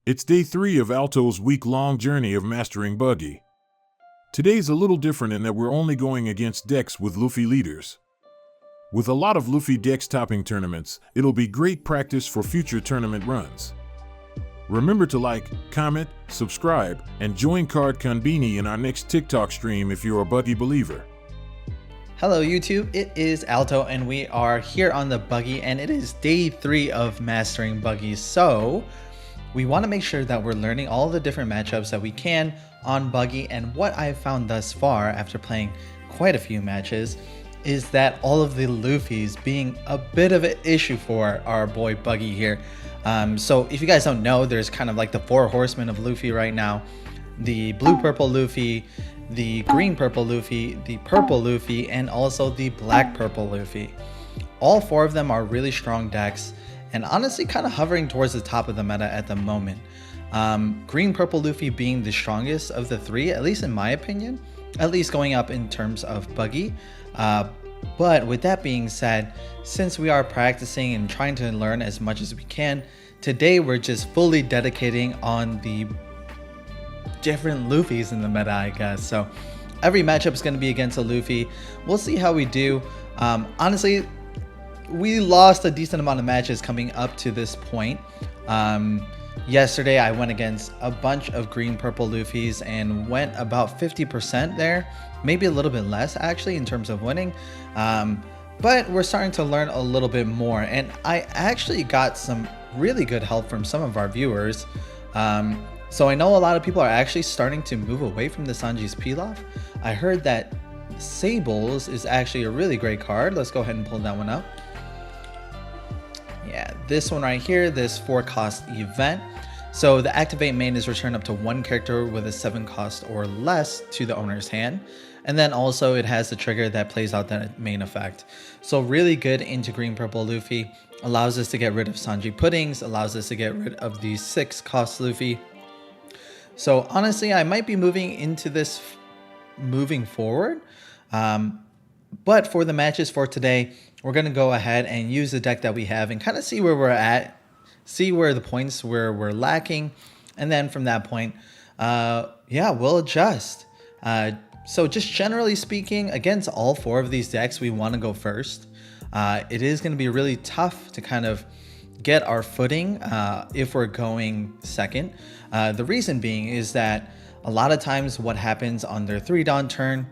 It's day 3 of Alto's week-long journey of mastering Buggy. Today's a little different in that we're only going against decks with Luffy leaders. With a lot of Luffy decks topping tournaments, it'll be great practice for future tournament runs. Remember to like, comment, subscribe, and join Card Konbini in our next TikTok stream if you're a Buggy believer. Hello YouTube, it is Alto and we are here on the Buggy and it is day 3 of mastering Buggy. So we want to make sure that we're learning all the different matchups that we can on Buggy, and what I've found thus far after playing quite a few matches is that all of the Luffys being a bit of an issue for our boy Buggy here. So if you guys don't know, there's kind of like the 4 horsemen of Luffy right now. The blue purple Luffy, the green purple Luffy, the purple Luffy, and also the black purple Luffy. All 4 of them are really strong decks and honestly kind of hovering towards the top of the meta at the moment. Green purple Luffy being the strongest of the 3, at least in my opinion, at least going up in terms of Buggy. But with that being said, since we are practicing and trying to learn as much as we can, today we're just fully dedicating on the different Luffys in the meta, I guess. So every matchup is going to be against a Luffy. We'll see how we do. Honestly, we lost a decent amount of matches coming up to this point. Yesterday I went against a bunch of green purple Luffys and went about 50% there, maybe a little bit less actually in terms of winning. But we're starting to learn a little bit more, and I actually got some really good help from some of our viewers. So I know a lot of people are actually starting to move away from the Sanji's Pilaf. I heard that Sables is actually a really great card. Let's go ahead and pull that one up. Yeah, this one right here, this 4-cost event. So the activate main is return up to 1 character with a 7 cost or less to the owner's hand. And then also it has the trigger that plays out that main effect. So really good into green purple Luffy. Allows us to get rid of Sanji Puddings, allows us to get rid of the 6-cost Luffy. So honestly, I might be moving into this moving forward. But for the matches for today, we're going to go ahead and use the deck that we have and kind of see where we're at, see where the points where we're lacking. And then from that point, yeah, we'll adjust. So just generally speaking, against all 4 of these decks, we want to go first. It is going to be really tough to kind of get our footing if we're going second. The reason being is that a lot of times what happens on their 3-Dawn turn,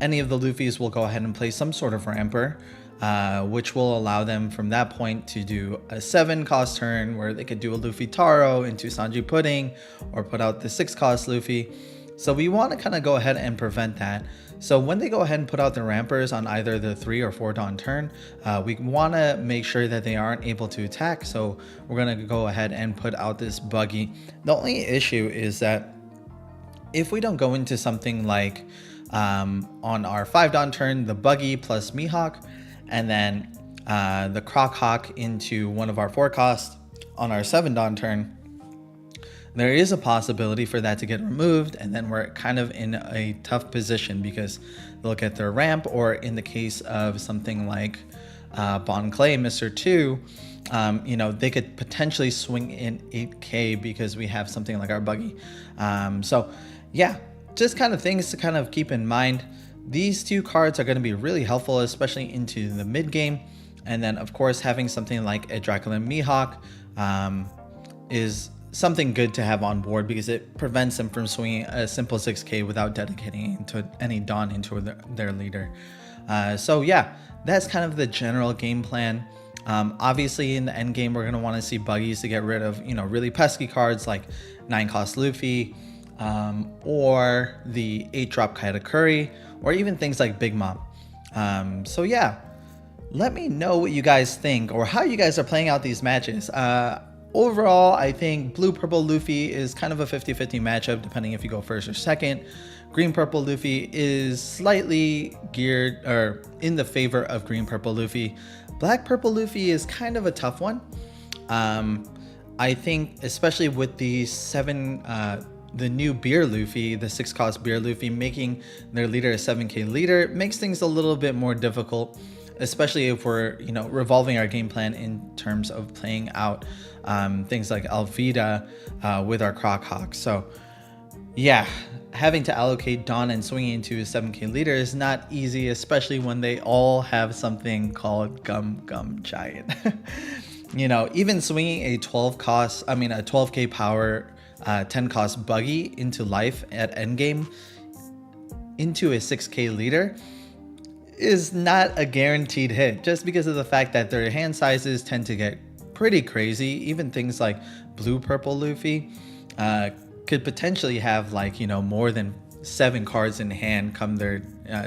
any of the Luffys will go ahead and play some sort of ramper, which will allow them from that point to do a 7-cost turn where they could do a Luffy Taro into Sanji Pudding or put out the 6-cost Luffy. So we want to kind of go ahead and prevent that. So when they go ahead and put out the rampers on either the 3 or 4-Dawn turn, we want to make sure that they aren't able to attack. So we're going to go ahead and put out this Buggy. The only issue is that if we don't go into something like on our 5-Dawn turn, the Buggy plus Mihawk, and then the Croc Hawk into one of our 4-cost on our 7-Dawn turn, there is a possibility for that to get removed, and then we're kind of in a tough position because they'll get their ramp, or in the case of something like Bon Clay, Mr. 2, you know, they could potentially swing in 8k because we have something like our Buggy. So yeah, just kind of things to kind of keep in mind. These 2 cards are going to be really helpful, especially into the mid game. And then of course having something like a Dracula Mihawk is something good to have on board because it prevents them from swinging a simple 6k without dedicating into any Dawn into their leader. So yeah, that's kind of the general game plan. Obviously in the end game, we're going to want to see Buggies to get rid of, you know, really pesky cards like 9-cost Luffy, or the 8-drop Katakuri, or even things like Big Mom. So yeah, let me know what you guys think or how you guys are playing out these matches. Overall, I think blue-purple Luffy is kind of a 50-50 matchup depending if you go first or second. Green-purple Luffy is slightly geared or in the favor of green-purple Luffy. Black-purple Luffy is kind of a tough one. I think especially with the the new beer Luffy, the 6-cost beer Luffy, making their leader a 7k leader makes things a little bit more difficult, especially if we're, you know, revolving our game plan in terms of playing out things like Alvida with our Croc Hawk. So yeah, having to allocate Dawn and swinging into a 7k leader is not easy, especially when they all have something called Gum Gum Giant. You know, even swinging a 12k power 10 cost Buggy into life at endgame into a 6k leader is not a guaranteed hit, just because of the fact that their hand sizes tend to get pretty crazy. Even things like blue Purple Luffy could potentially have, like, you know, more than 7 cards in hand come their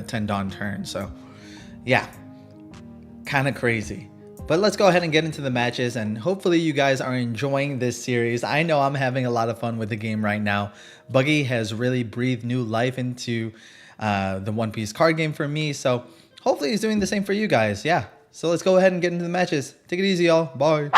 10 Dawn turn. So yeah, kind of crazy. But let's go ahead and get into the matches, and hopefully you guys are enjoying this series. I know I'm having a lot of fun with the game right now. Buggy has really breathed new life into the One Piece card game for me, so hopefully he's doing the same for you guys. Yeah, so let's go ahead and get into the matches. Take it easy, y'all. Bye.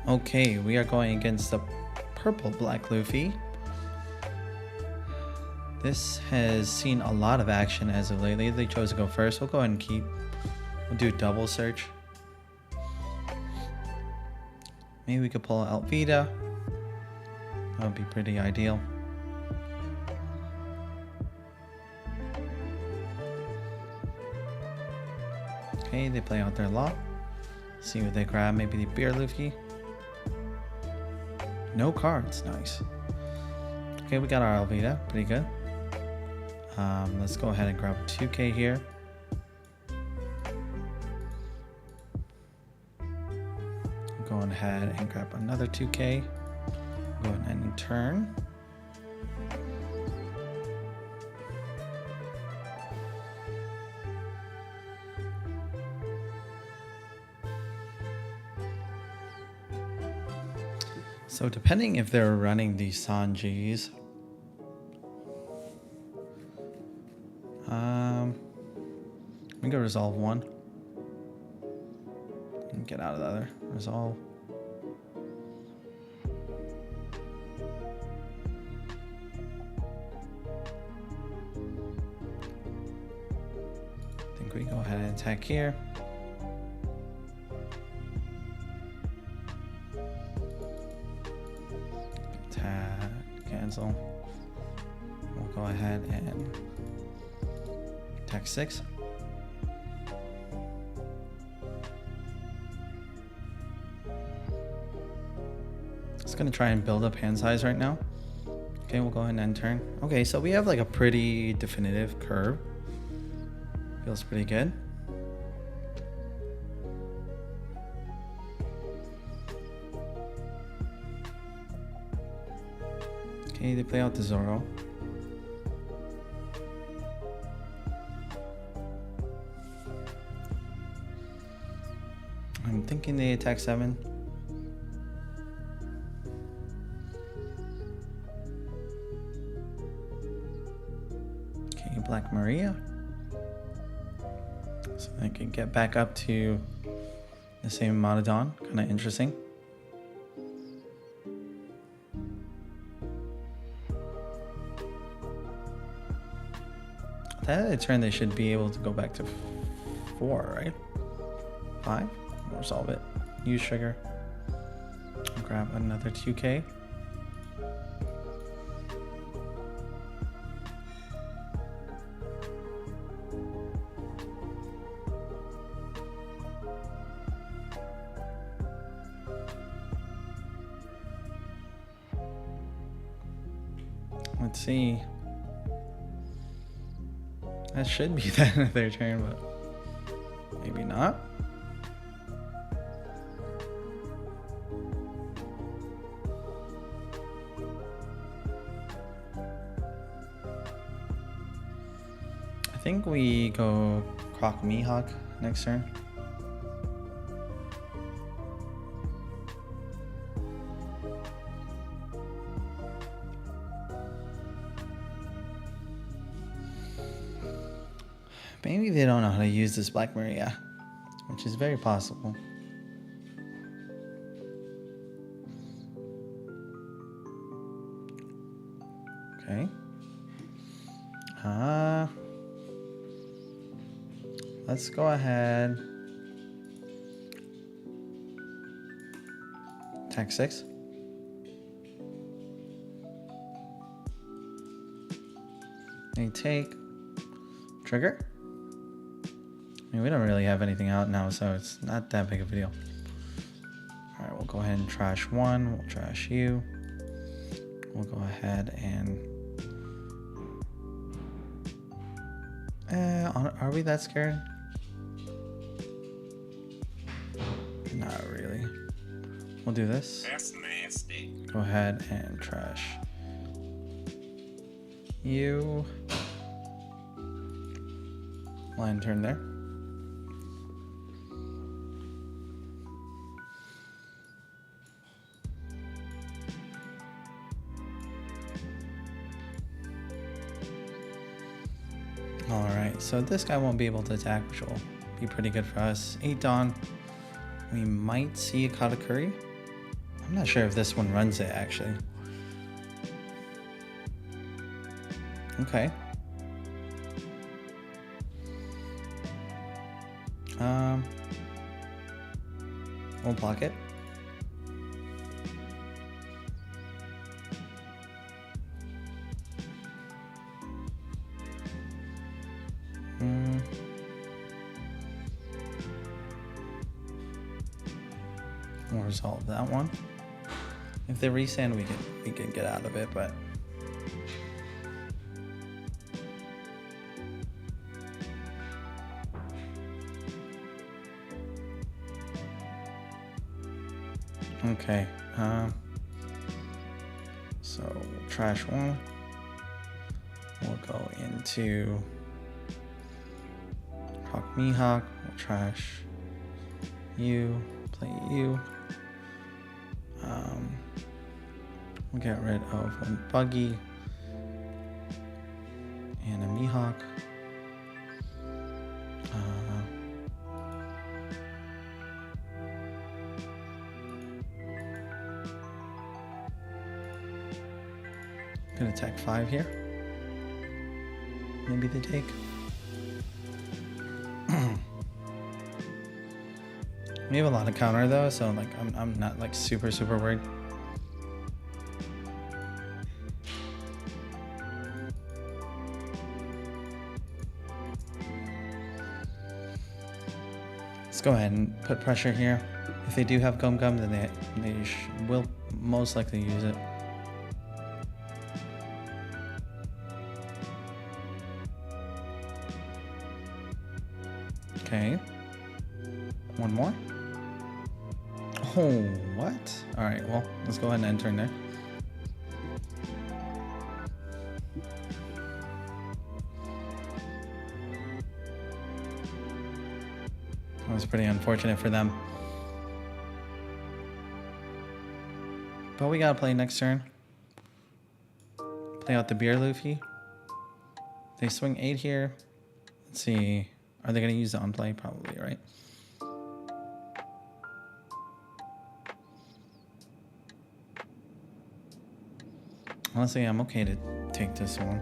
Okay, we are going against the Purple Black Luffy. This has seen a lot of action as of lately. They chose to go first. We'll go ahead and we'll do double search. Maybe we could pull out Alvida. That would be pretty ideal. Okay, they play out their lot. See what they grab. Maybe the Beer Luffy. No cards. Nice. Okay, we got our Alvida. Pretty good. Let's go ahead and grab 2k here. Go ahead and grab another 2k. Go ahead and turn. So depending if they're running the Sanjis, we can resolve one and get out of the other. Resolve. I think we go ahead and attack here. Attack, cancel. We'll go ahead and attack 6. Just gonna try and build up hand size right now. Okay, we'll go ahead and end turn. Okay, so we have like a pretty definitive curve. Feels pretty good. Okay, they play out the Zoro. I'm thinking they attack 7. Okay, Black Maria. So I can get back up to the same amount of Dawn. Kind of interesting. That turn they should be able to go back to 4, right? 5? We'll resolve it. Use sugar. Grab another 2k. Let's see. That should be the end of their turn, but maybe not. I think we go Croc Mihawk next turn. Maybe they don't know how to use this Black Maria, which is very possible. Okay. Let's go ahead. Attack 6. They take trigger. I mean, we don't really have anything out now, so it's not that big of a deal. All right, we'll go ahead and trash 1. We'll trash you. We'll go ahead and... are we that scared? Not really. We'll do this. That's nasty. Go ahead and trash you. Line turn there. Alright, so this guy won't be able to attack, which will be pretty good for us. 8 Dawn. We might see a Katakuri. I'm not sure if this one runs it, actually. Okay. We'll block it. We'll resolve that one. If they resend, we can get out of it, but okay. So we'll trash 1. We'll go into Croc Mihawk. We'll trash you. Play you. We'll get rid of one Buggy and a Mihawk. Gonna attack 5 here. Maybe they take. We have a lot of counter though, so like I'm not like super worried. Let's go ahead and put pressure here. If they do have Gum Gum, then they will most likely use it. Okay. One more. Oh, what? All right, well, let's go ahead and end turn there. That was pretty unfortunate for them. But we gotta play next turn. Play out the Beer Luffy. They swing 8 here. Let's see. Are they gonna use the on play? Probably, right? Honestly, I'm okay to take this one.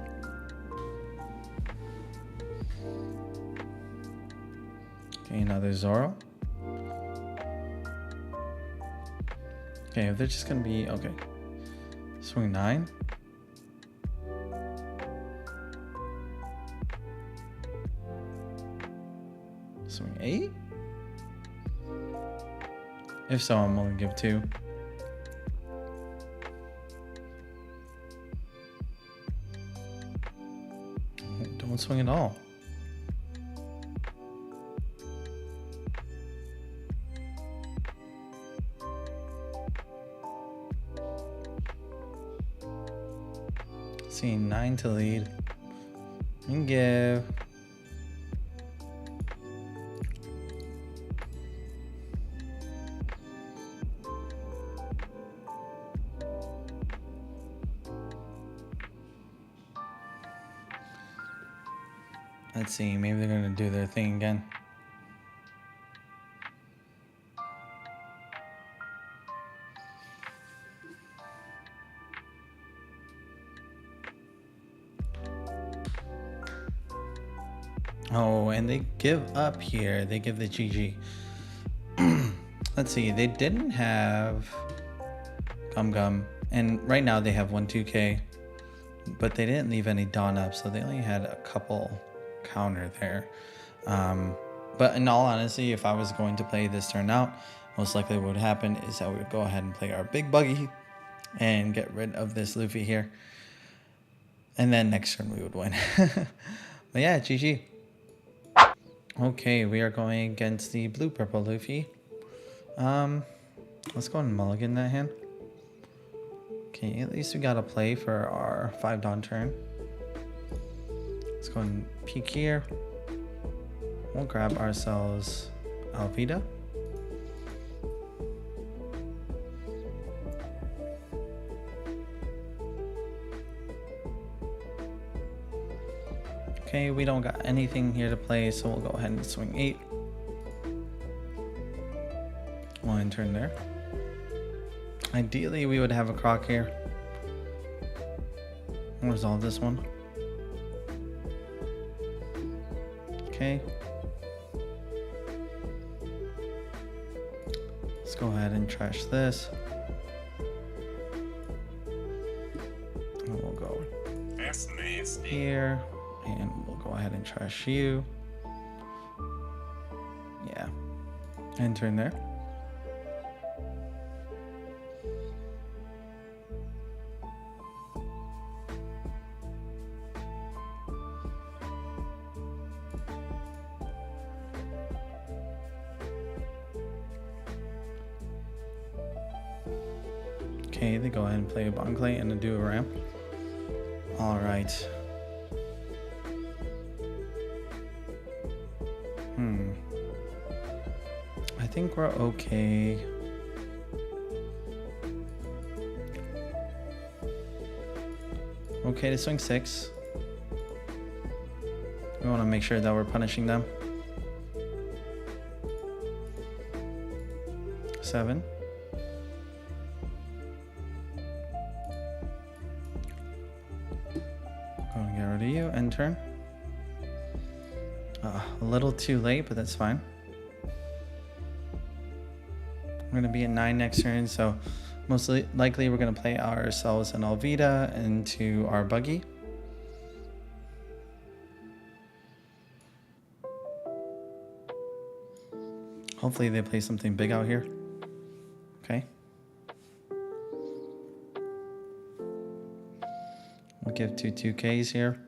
Okay, another Zoro. Okay, if they're just gonna be okay. Swing 9. Swing 8. If so, I'm only give 2. Won't swing at all. See, 9 to lead. And give. Let's see, maybe they're gonna do their thing again. Oh, and they give up here. They give the GG. Let's see, they didn't have Gum Gum. And right now they have 1-2K. But they didn't leave any Dawn up, so they only had a couple counter there. But in all honesty, if I was going to play this turn out, most likely what would happen is that we would go ahead and play our big Buggy and get rid of this Luffy here. And then next turn we would win. But yeah, GG. Okay, we are going against the blue Purple Luffy. Let's go and mulligan that hand. Okay, at least we got a play for our 5 Dawn turn. Let's go and peek here. We'll grab ourselves Alvida. Okay, we don't got anything here to play, so we'll go ahead and swing 8. We'll end turn there. Ideally, we would have a Croc here. We'll resolve this one. Okay. Let's go ahead and trash this. And we'll go here. And we'll go ahead and trash you. Yeah. And turn there. Okay, they go ahead and play a Bonclay and do a ramp. All right. I think we're okay. Okay to swing 6. We want to make sure that we're punishing them. 7. Gonna get rid of you. End turn. A little too late, but that's fine. We're going to be at 9 next turn, so most likely we're going to play ourselves an Alvida into our Buggy. Hopefully they play something big out here. Okay. We'll give 2 2Ks here.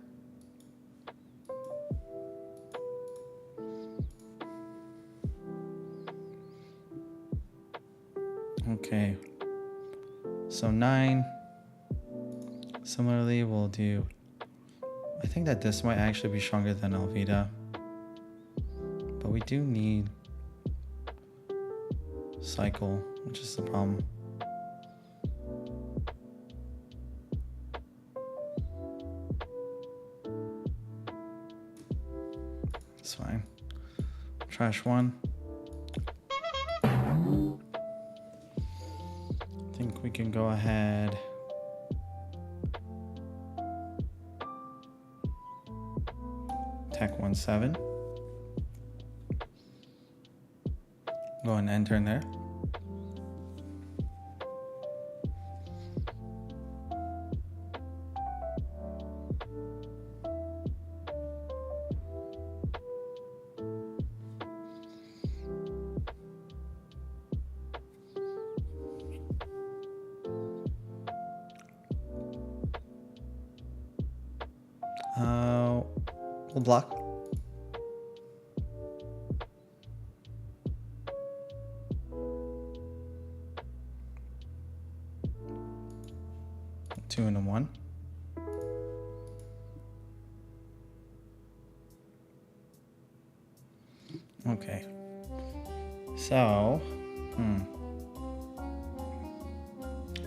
Okay, so 9. Similarly, we'll do, I think that this might actually be stronger than Alvida, but we do need cycle, which is the problem. It's fine. Trash 1. I think we can go ahead. Attack 1-7. Go and end turn there. We'll block. Two and a one. Okay. So,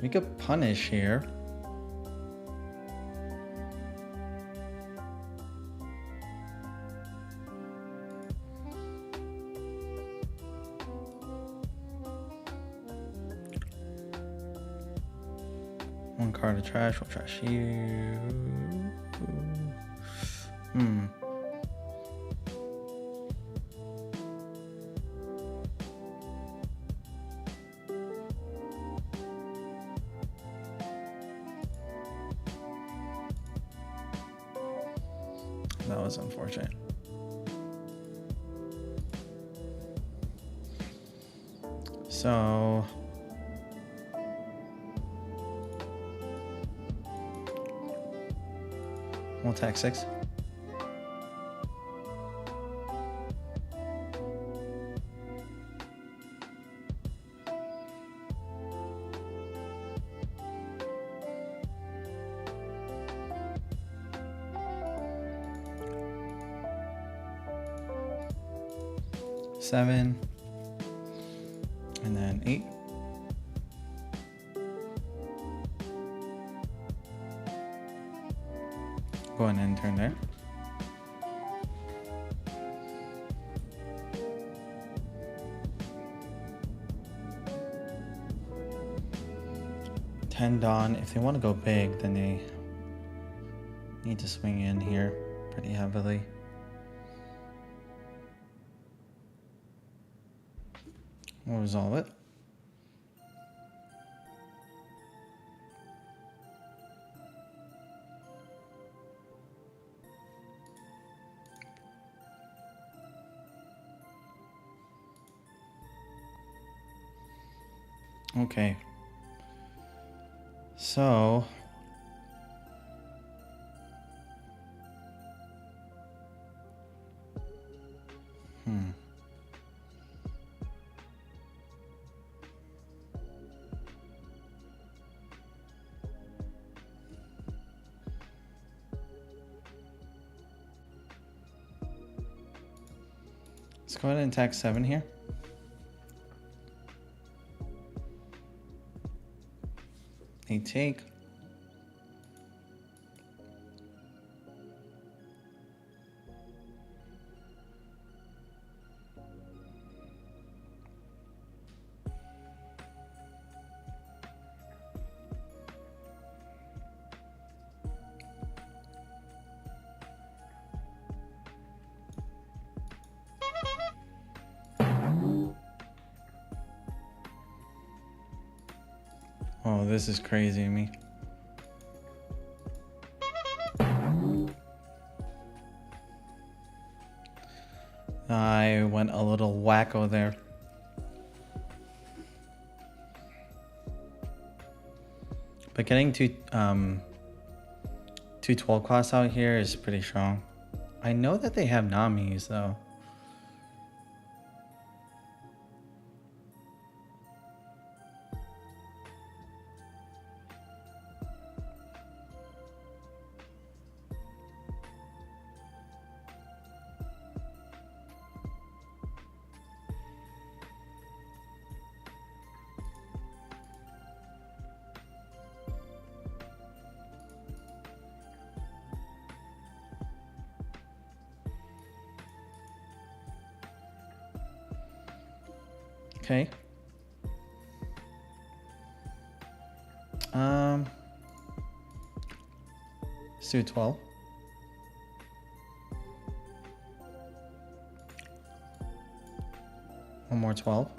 we could punish here. One card of trash, we'll trash you. That was unfortunate. So we'll attack 6. Seven, and then 8. Go ahead and end turn there. Ten Dawn. If they want to go big, then they need to swing in here pretty heavily. We'll resolve it. Okay. So let's go ahead and attack 7 here. They take. Oh, this is crazy to me. I went a little wacko there. But getting two 12 costs out here is pretty strong. I know that they have Namis though. Okay. Let's do 12. One more 12.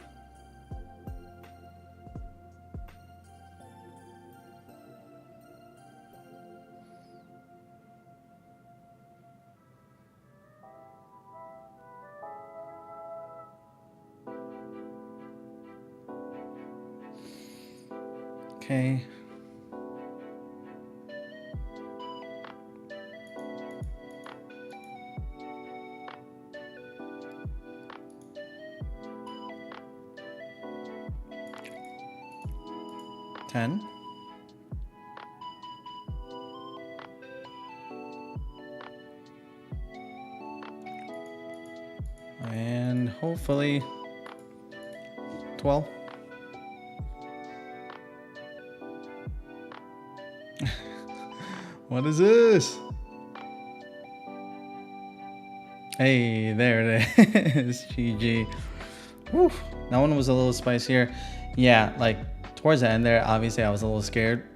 Okay. 10. And hopefully 12. What is this? Hey, there it is. GG. Woo. That one was a little spicier. Yeah, like towards the end there, obviously I was a little scared.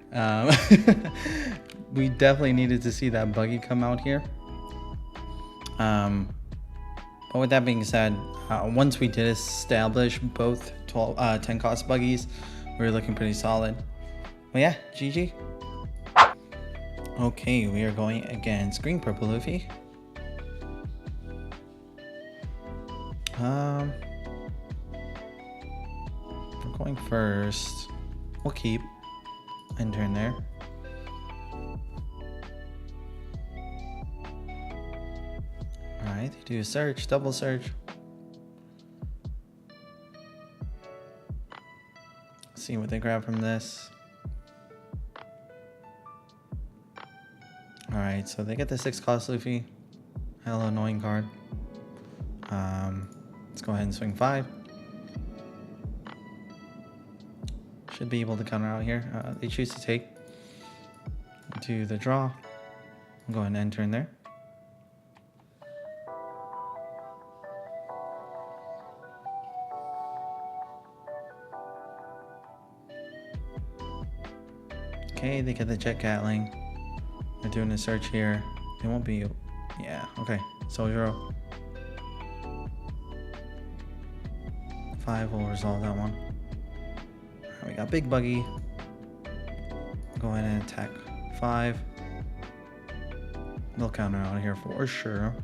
We definitely needed to see that buggy come out here. But with that being said, once we did establish both 10 cost buggies, we were looking pretty solid. But yeah, GG. Okay, we are going against Green Purple Luffy. We're going first. We'll keep and turn there. Alright, they do a search, double search. See what they grab from this. Alright, so they get the 6 cost Luffy. Hella annoying card. Let's go ahead and swing 5. Should be able to counter out here. They choose to take. Do the draw. Go ahead and end turn there. Okay, they get the Jet Gatling. They're doing a search here. They won't be... Yeah, okay. Soldier. 5 will resolve that one. Right, we got Big Buggy. Go ahead and attack 5. They'll counter out here for sure.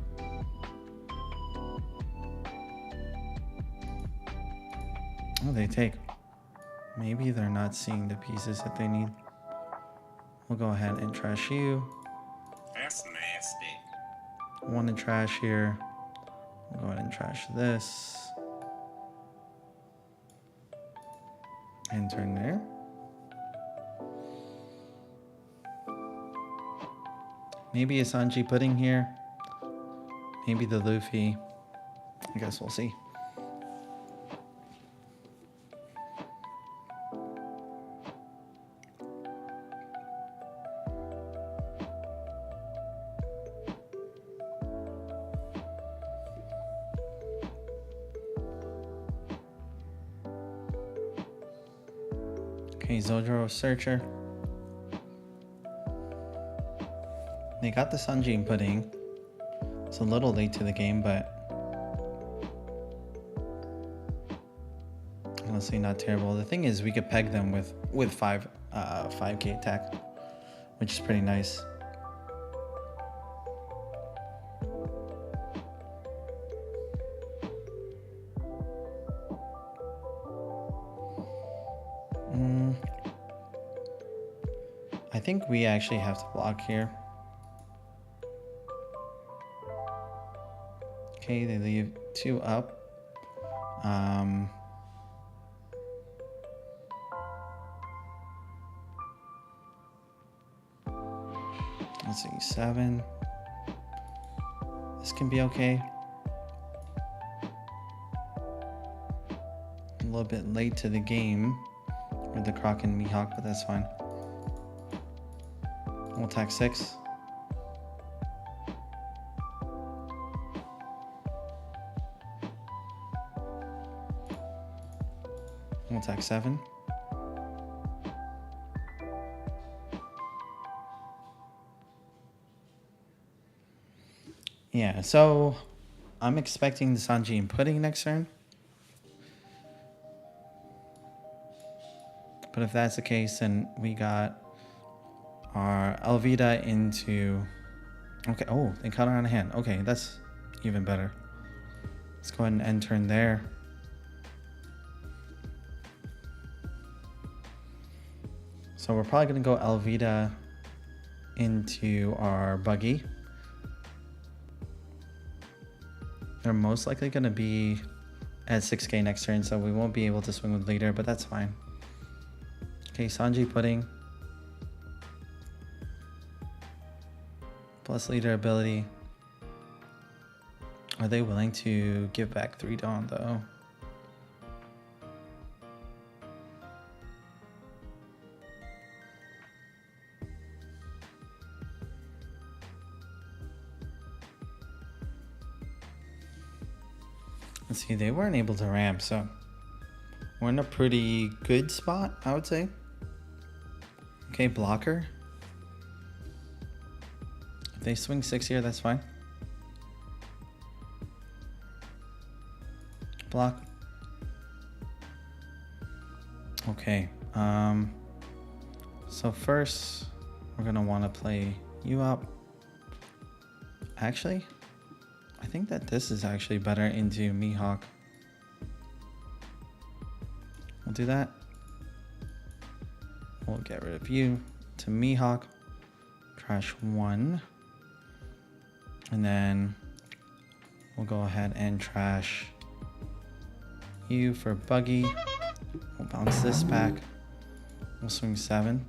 Oh, they take. Maybe they're not seeing the pieces that they need. We'll go ahead and trash you. That's nasty. 1 in trash here. We'll go ahead and trash this. And turn there. Maybe a Sanji pudding here. Maybe the Luffy. I guess we'll see. Okay, Zojuro Searcher. They got the Sanji pudding. It's a little late to the game, but honestly not terrible. The thing is, we could peg them with 5k attack, which is pretty nice. I think we actually have to block here. Okay, they leave 2 up. Let's see, 7. This can be okay. A little bit late to the game with the Croc and Mihawk, but that's fine. We'll attack 6. We'll attack 7. Yeah, so I'm expecting the Sanji and Pudding next turn. But if that's the case, then we got our Alvida into... Okay, oh, they caught her on a hand. Okay, that's even better. Let's go ahead and end turn there. So we're probably going to go Alvida into our Buggy. They're most likely going to be at 6k next turn, so we won't be able to swing with leader, but that's fine. Okay, Sanji pudding. Plus leader ability. Are they willing to give back 3 Dawn though? Let's see, they weren't able to ramp, so we're in a pretty good spot, I would say. Okay, blocker. If they swing 6 here, that's fine. Block. Okay, so first we're gonna want to play you up. Actually, I think that this is actually better into Mihawk. We'll do that. We'll get rid of you to Mihawk. Trash 1. And then we'll go ahead and trash you for Buggy. We'll bounce this back. We'll swing 7.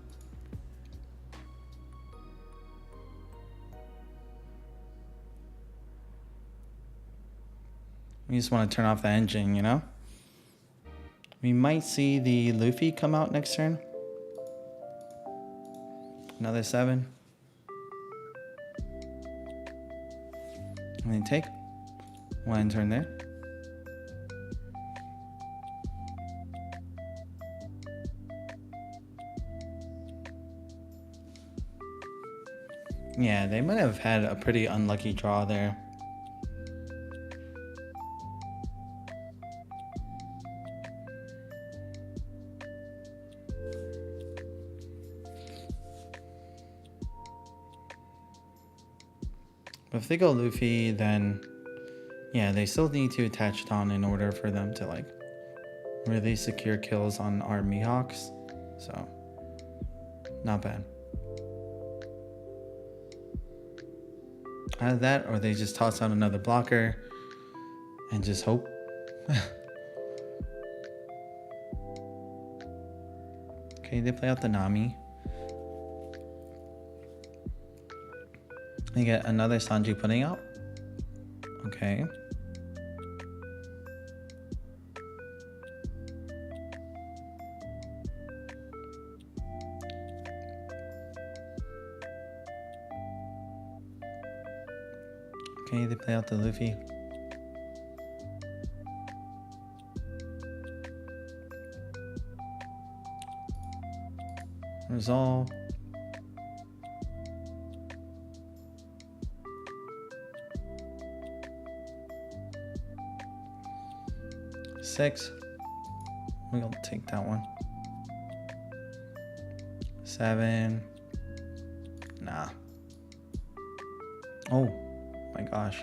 We just want to turn off the engine, you know? We might see the Luffy come out next turn. Another 7. And then take 1 turn there. Yeah, they might have had a pretty unlucky draw there. But if they go Luffy, then yeah, they still need to attach Dawn in order for them to like really secure kills on our Mihawks. So not bad. Either that or they just toss out another blocker and just hope. Okay, they play out the Nami. They get another Sanji pudding out. Okay. Okay, they play out the Luffy. Resolve. Six. We'll take that one. 7. Nah. Oh my gosh.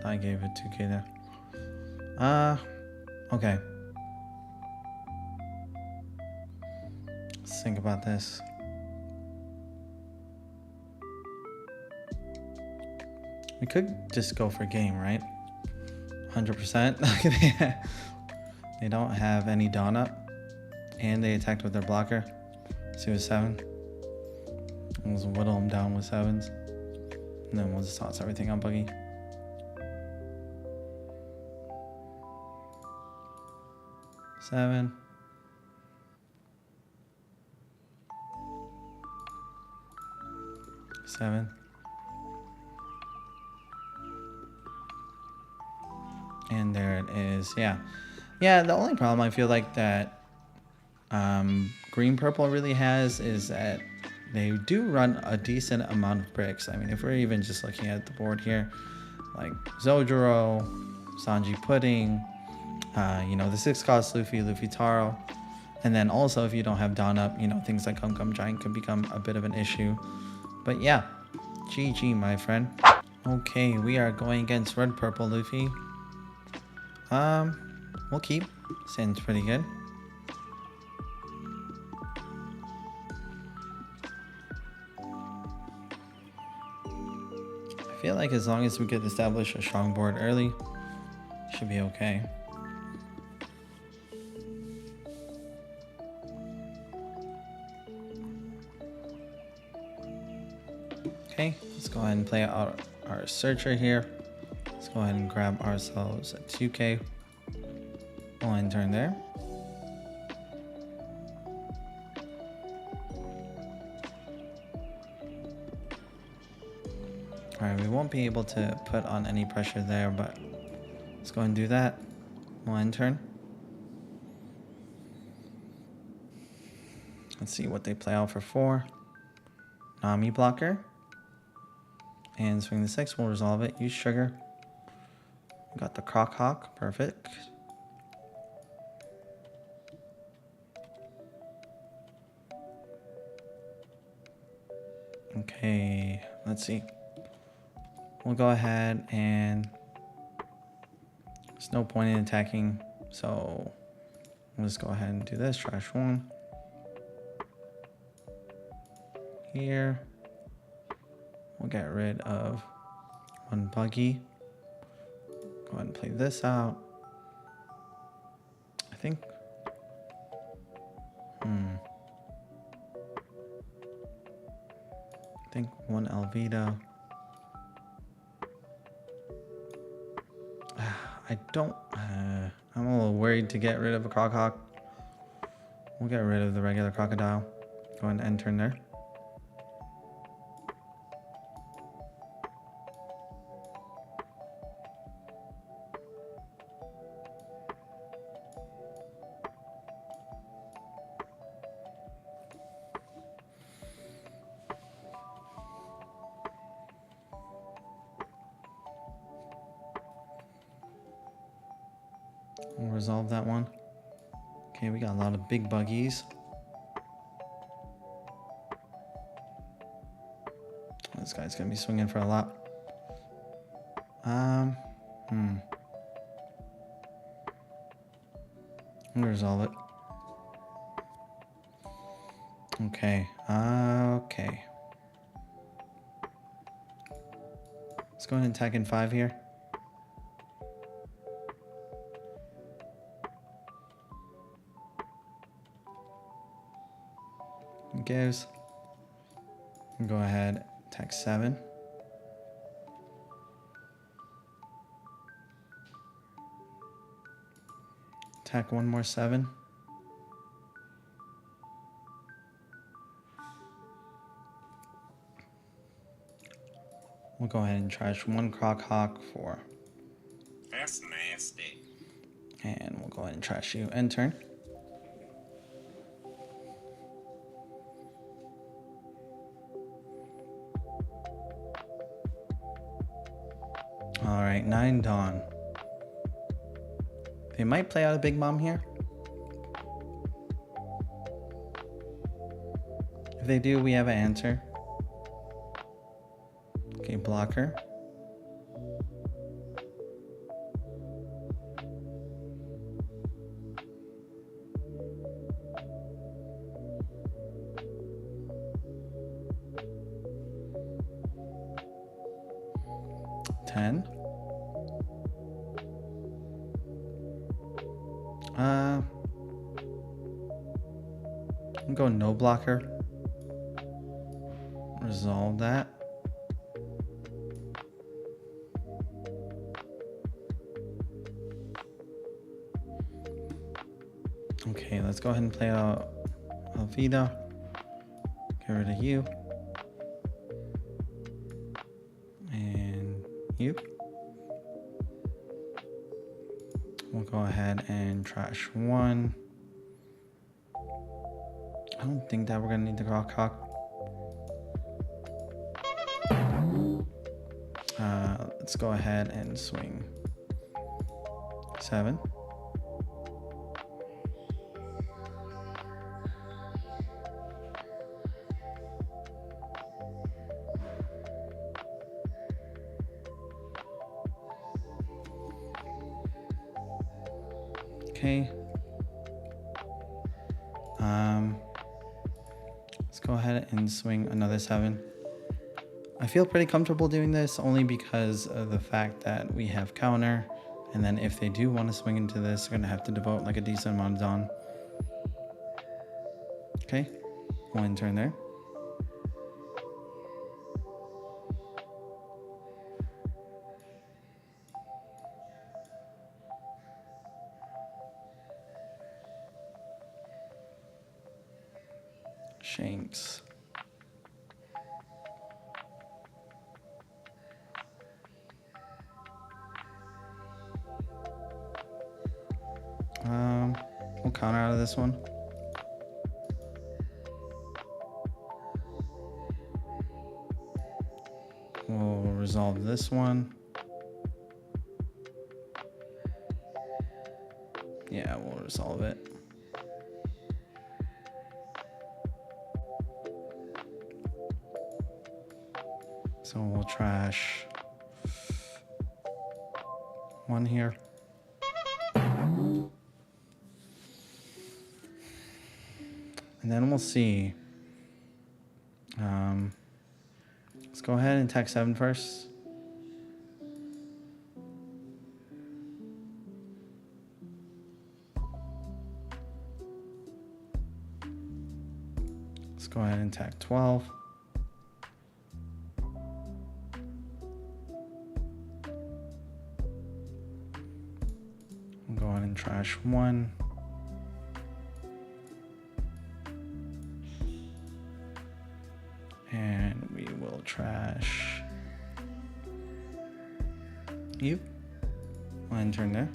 I gave it 2k there. Okay. Let's think about this. We could just go for game, right? 100%. They don't have any Dawn up, and they attacked with their blocker. So it was 7. We'll just whittle them down with 7s, and then we'll just toss everything on Buggy. Seven. Seven. And there it is. Yeah, the only problem I feel like that Green Purple really has is that they do run a decent amount of bricks. I mean, if we're even just looking at the board here, like Zojuro, Sanji Pudding, you know, the 6-cost Luffy, Luffy Taro, and then also if you don't have Dawn up, you know, things like Gum Gum Giant could become a bit of an issue. But yeah, GG, my friend. Okay, we are going against Red Purple Luffy. We'll keep. Sounds pretty good. I feel like as long as we could establish a strong board early, should be okay. Let's go ahead and play out our searcher here. Let's go ahead and grab ourselves a 2K. We'll enter in there. Alright, we won't be able to put on any pressure there, but let's go ahead and do that. We'll enter. Let's see what they play out for 4. Nami blocker. And swing the 6, we'll resolve it. Use sugar. Got the Croc Hawk, perfect. Okay, let's see. We'll go ahead and there's no point in attacking, so let's go ahead and do this. Trash 1. Here. We'll get rid of one Buggy. Go ahead and play this out. I think. I think one Alvito. I don't. I'm a little worried to get rid of a Croc Hawk. We'll get rid of the regular crocodile. Go ahead and enter in there. We'll resolve that one. Okay, we got a lot of big buggies. This guy's gonna be swinging for a lot. I'm gonna resolve it. Okay. Okay. Let's go ahead and attack in 5 here. Gives. Go ahead, attack 7. Attack one more 7. We'll go ahead and trash one Croc Hawk for. That's nasty. And we'll go ahead and trash you. End turn. Alright, 9 Dawn. They might play out a Big Mom here. If they do, we have an answer. Okay, blocker. I'm going no blocker. Resolve that. Okay, let's go ahead and play out Alvida. Get rid of you. And you. We'll go ahead and trash 1. I don't think that we're gonna need the Croc Hawk. Let's go ahead and swing 7. Okay. Let's go ahead and swing another 7. I feel pretty comfortable doing this only because of the fact that we have counter, and then if they do want to swing into this, they're gonna have to devote like a decent amount of dawn. Okay, one turn there. Shanks. We'll counter out of this one. We'll resolve this one. Yeah, we'll resolve it. So we'll trash one here. And then we'll see. Let's go ahead and attack 7 first. Let's go ahead and attack 12. We'll go ahead and trash 1. And we will trash you. One turn there.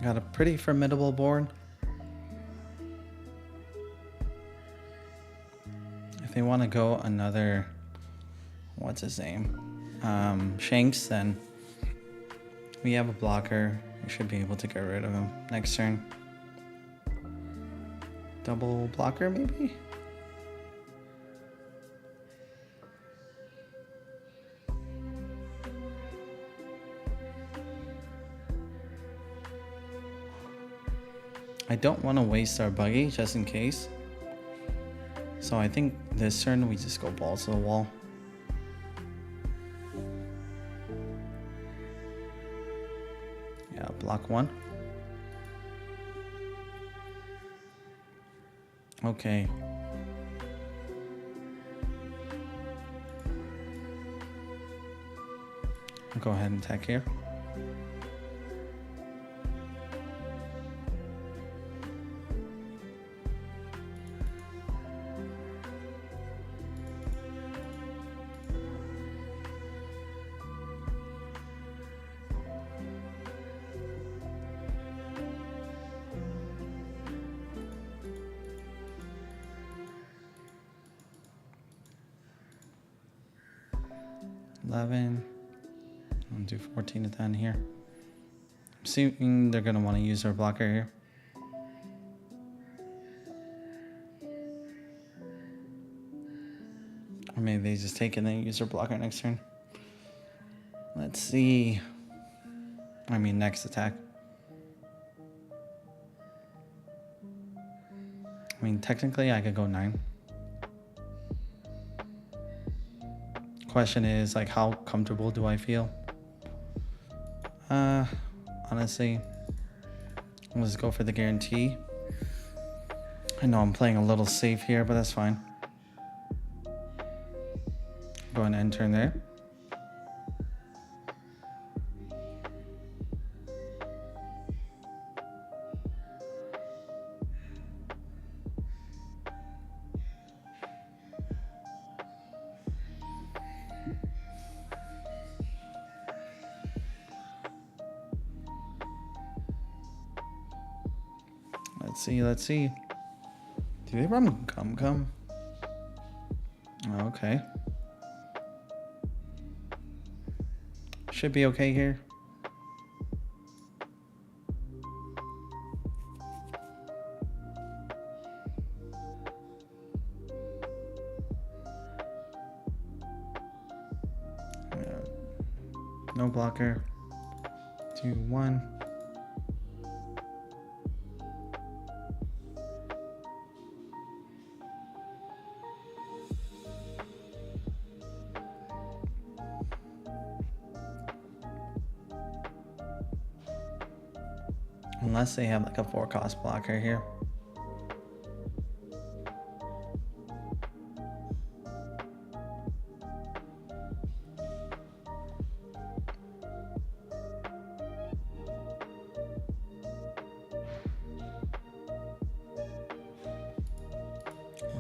Got a pretty formidable board. If they want to go another, what's his name? Shanks, then we have a blocker. We should be able to get rid of him next turn. Double blocker, maybe? I don't want to waste our Buggy just in case. So I think this turn we just go balls to the wall. Yeah, block 1. Okay. I'll go ahead and attack here. I'll do 14 to 10 here. I'm assuming they're going to want to use their blocker here. Or maybe they just take it and then use their blocker next turn. Let's see. I mean, next attack. I mean, technically I could go 9. Question is, like, how comfortable do I feel? Honestly, let's go for the guarantee. I know I'm playing a little safe here, but that's fine. Go ahead and end turn there. Let's see. Do they run Gum? Okay. Should be okay here. No blocker. 2, 1. Unless they have like a 4-cost blocker here.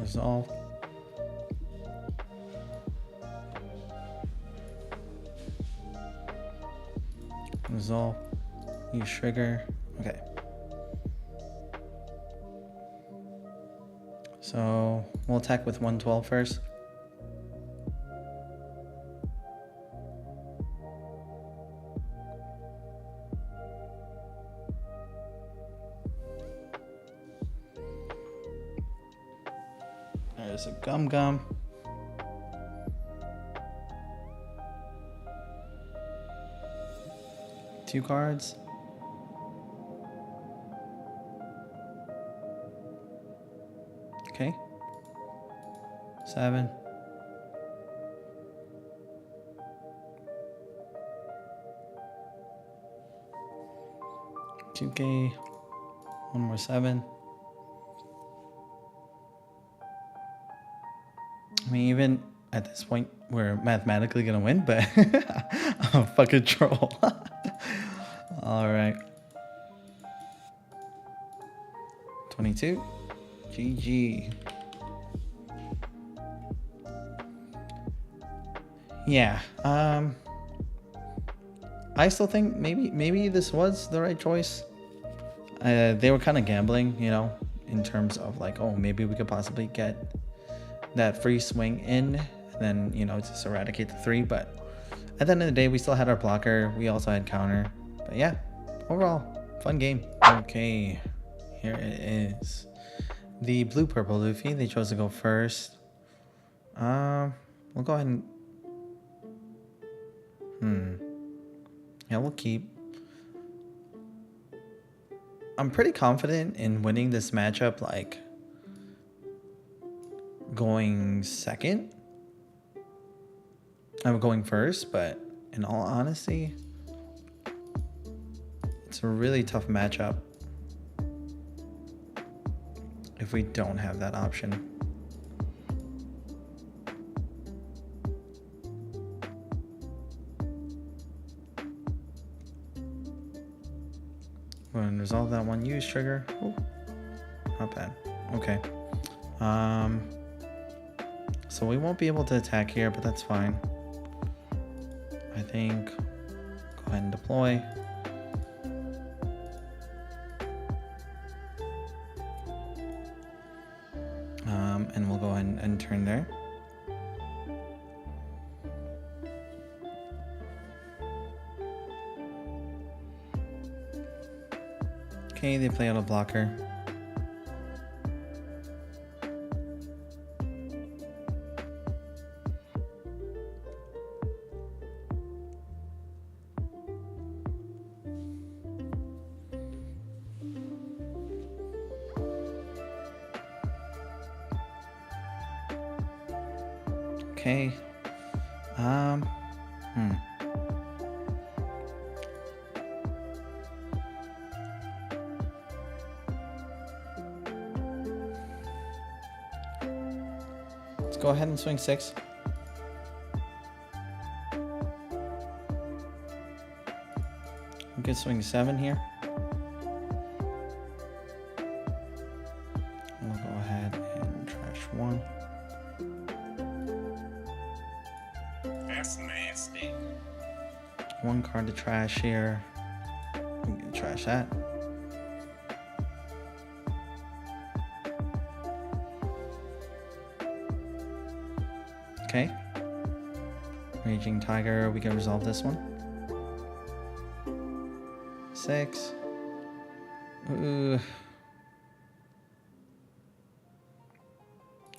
Resolve. Resolve. Use trigger. Okay. So we'll attack with 112 first. There's a gum. 2 cards. Okay. 7. $2K. 1 more 7. I mean, even at this point, we're mathematically gonna win, but I'm a fucking troll. All right. 22. GG. Yeah. I still think maybe this was the right choice. They were kind of gambling, you know, in terms of like, oh, maybe we could possibly get that free swing in, and then, you know, just eradicate the 3. But at the end of the day, we still had our blocker. We also had counter. But yeah, overall, fun game. Okay, here it is. The blue Purple Luffy. They chose to go first. We'll go ahead and yeah, we'll keep. I'm pretty confident in winning this matchup, like going second. I'm going first, but in all honesty, it's a really tough matchup if we don't have that option. Go ahead and resolve that one use trigger. Ooh, not bad. Okay. So we won't be able to attack here, but that's fine. I think go ahead and deploy. And we'll go ahead and turn there. Okay, they play out a blocker. Okay. Let's go ahead and swing 6. We could swing 7 here. We'll go ahead and trash 1. That's nasty. 1 card to trash here. We can trash that. Okay. Raging Tiger, we can resolve this one. 6. Ooh.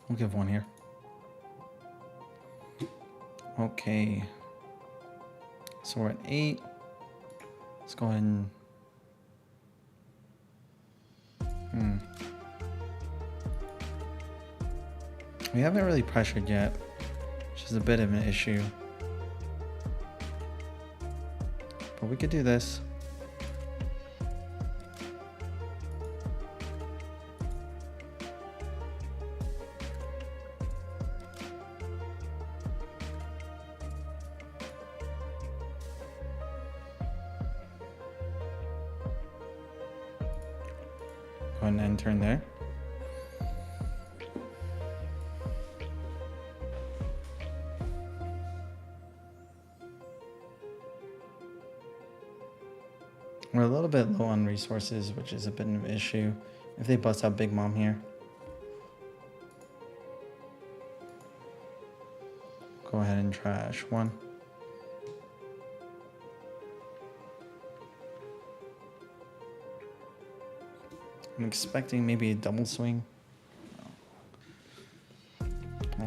We'll give 1 here. Okay. So we're at 8. Let's go ahead and... We haven't really pressured yet, which is a bit of an issue. But we could do this. Go ahead and end turn there. We're a little bit low on resources, which is a bit of an issue if they bust out Big Mom here. Go ahead and trash one. I'm expecting maybe a double swing.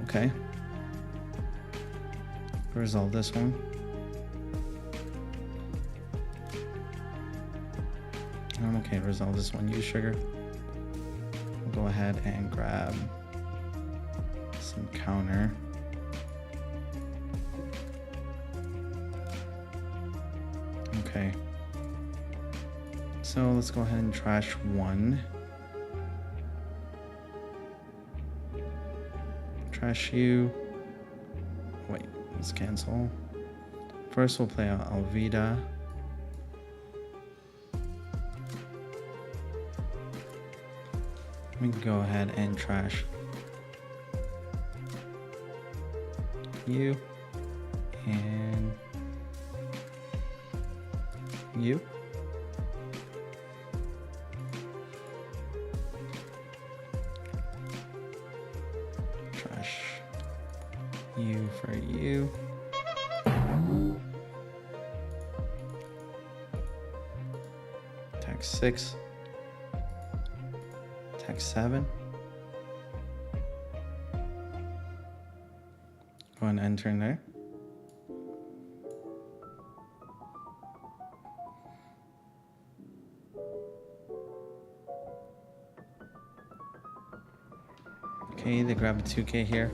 Okay. Resolve this one. I'm okay, resolve this one. Use sugar. We'll go ahead and grab some counter. Okay. So let's go ahead and trash one. Trash you. Wait, let's cancel. First we'll play Alvida. We can go ahead and trash you and you. Trash you for you. Attack 6. Attack 7. Go and enter in there. Okay, they grab a 2K here.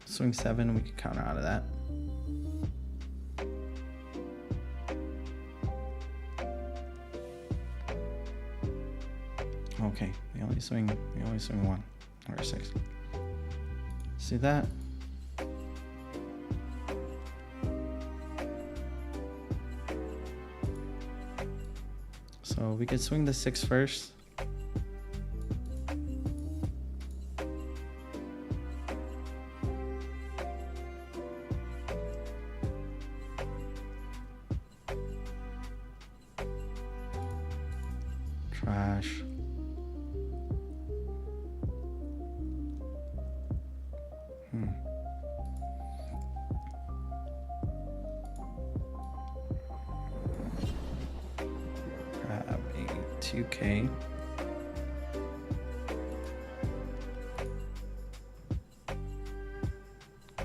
Swing 7, we can counter out of that. Okay, we only swing 1 or 6. See that? So we could swing the 6 first. Trash. Grab a 2K.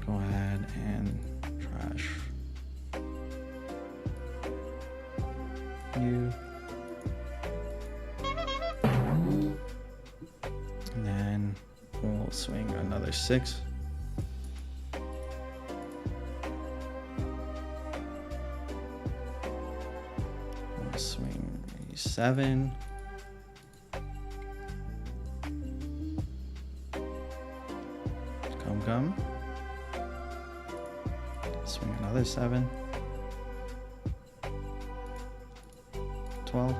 Go ahead and trash you. And then we'll swing another 6. We'll swing a 7. Gum. Swing another 7. 12.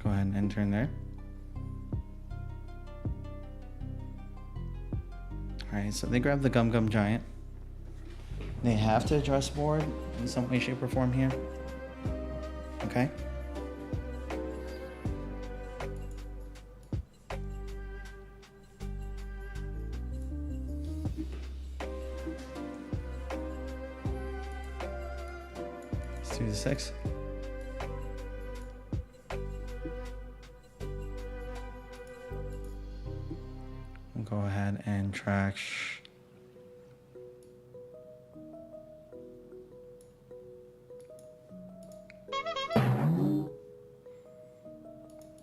Go ahead and enter in there. Alright, so they grab the Gum Giant. They have to address board in some way, shape, or form here. Okay. Let's do the 6. We'll go ahead and trash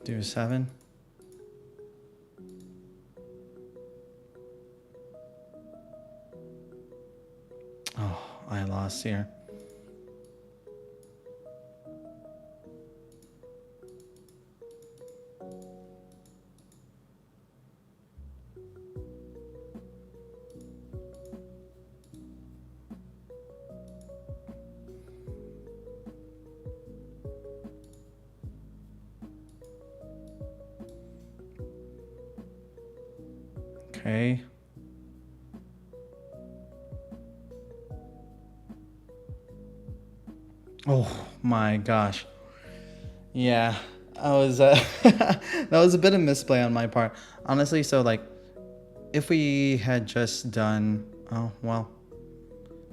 do a 7. Oh, I lost here. Okay. Oh my gosh. Yeah, I was that was a bit of misplay on my part. Honestly, so like if we had just done, oh well.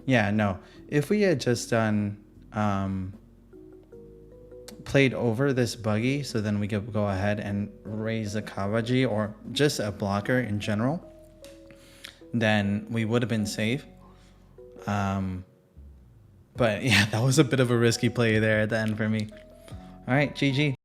Yeah, no. If we had just done played over this Buggy, so then we could go ahead and raise a Kawaji or just a blocker in general, then we would have been safe. But yeah, that was a bit of a risky play there at the end for me. All right, GG.